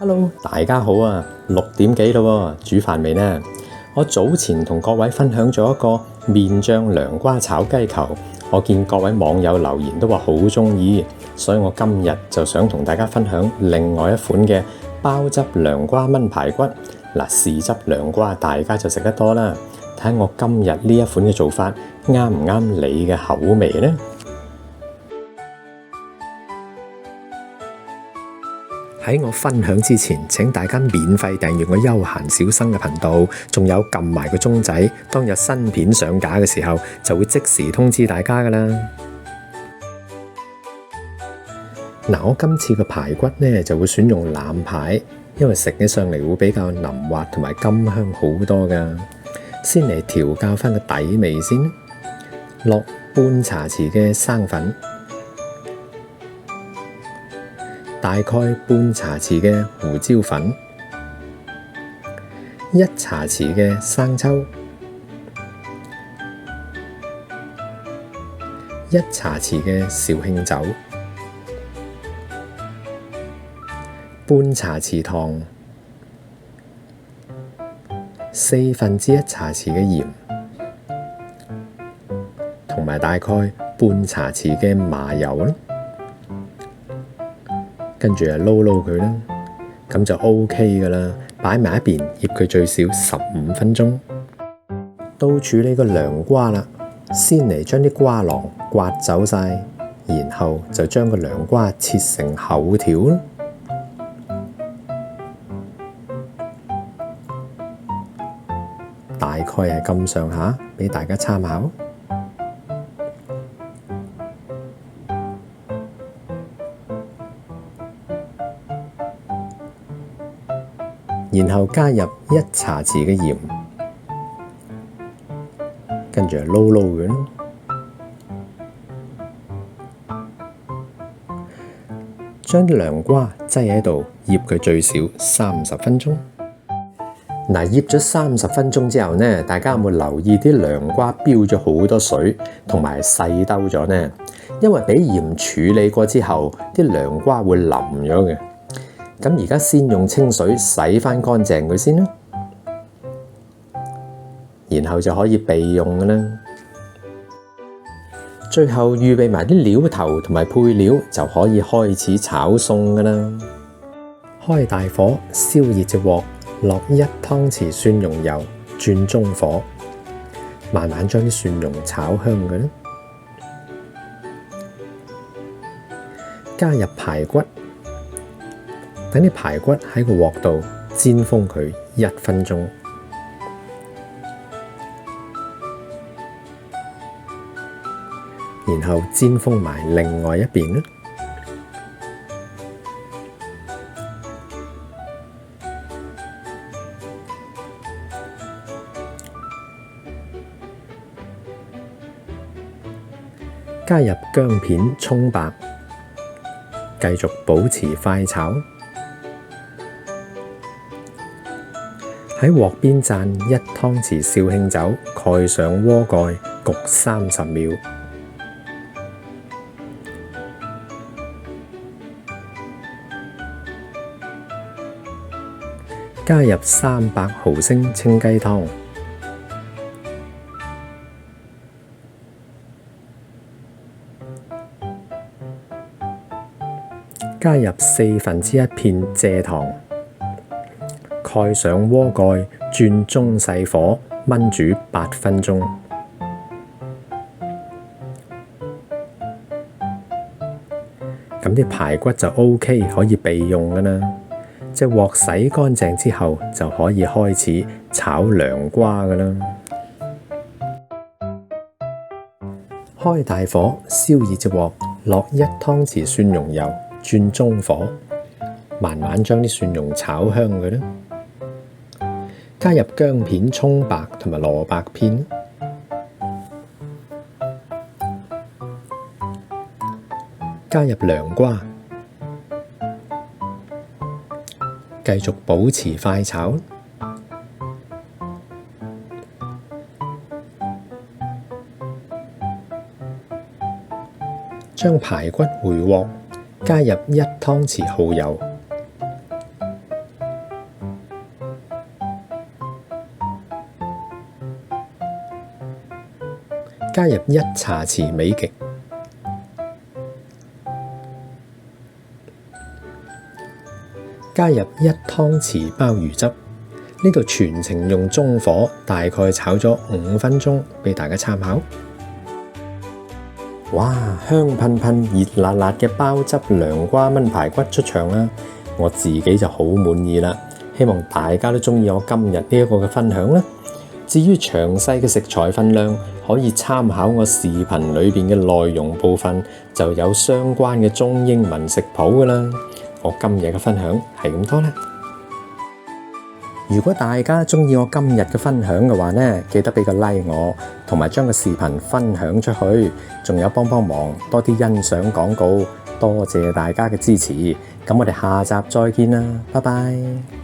Hello，大家好啊！6點幾咯，煮飯未呢？我早前同各位分享咗一個面醬涼瓜炒雞球，我見各位網友留言都話好鍾意，所以我今日就想同大家分享另外一款嘅鮑汁涼瓜炆排骨。嗱，豉汁涼瓜大家就食得多啦，睇下我今日呢一款嘅做法啱唔啱你嘅口味呢？喺我分享之前，請大家免費訂閱我休閒小生嘅頻道，仲有撳埋個鐘仔，當有新片上架嘅時候，就會即時通知大家噶啦。嗱，我今次嘅排骨呢就會選用腩排，因為食起上嚟會比較腍滑同埋甘香好多噶。先嚟調校翻個底味先，落半茶匙嘅生粉。大概半茶匙嘅胡椒粉，1茶匙嘅生抽，1茶匙嘅紹興酒，半茶匙糖，1/4茶匙嘅鹽，同埋大概半茶匙嘅麻油啦。跟住撈撈佢啦，咁就 OK 噶啦，擺埋一邊，醃佢最少15分鐘。到處理個涼瓜啦，先嚟將啲瓜囊刮走晒，然後就將個涼瓜切成厚條啦。大概係咁上下，俾大家參考。然後加入1茶匙嘅鹽，跟住撈撈佢啦。將啲涼瓜擠喺度，醃佢最少30分鐘。嗱，醃咗30分鐘之後呢，大家有冇留意啲涼瓜飆咗好多水，同埋細兜咗呢？因為俾鹽處理過之後，啲涼瓜會腍咗嘅。咁而家先用清水洗翻乾淨佢先啦，然後就可以備用㗎啦。最後預備埋啲料頭同埋配料，就可以開始炒餸㗎啦。開大火，燒熱隻鑊，落1湯匙蒜蓉油，轉中火，慢慢將啲蒜蓉炒香㗎啦。加入排骨。等啲排骨喺個鑊度煎封佢1分鐘，然後煎封埋另外一邊啦。加入薑片、蔥白，繼續保持快炒。喺鑊邊灒1湯匙紹興酒，蓋上鍋蓋，焗30秒。加入300毫升清雞湯，加入1/4片蔗糖。蓋上鍋蓋，轉中細火燜煮8分鐘。咁啲排骨就 OK，可以備用㗎啦。隻鑊洗乾淨之後，就可以開始炒涼瓜㗎啦。開大火，燒熱隻鑊，落1湯匙蒜蓉油，轉中火，慢慢將啲蒜蓉炒香㗎啦。加入薑片、蔥白同埋蘿蔔片，加入涼瓜，繼續保持快炒。將排骨回鑊，加入1湯匙蠔油，加入1茶匙美極，加入1湯匙鮑魚汁。呢度全程用中火，大概炒咗5分鐘，俾大家參考。哇，香噴噴、熱辣辣嘅鮑汁涼瓜炆排骨出場啦！我自己就好滿意啦，希望大家都中意我今日呢一個嘅分享啦。至於詳細嘅食材分量，可以參考我視頻裏邊嘅內容部分，就有相關嘅中英文食譜噶啦。我今日嘅分享係咁多啦。如果大家中意我今日嘅分享嘅話呢，記得俾個 like 我，同埋將個視頻分享出去，仲有幫忙多啲欣賞廣告，多謝大家嘅支持。咁我哋下集再見啦，拜拜。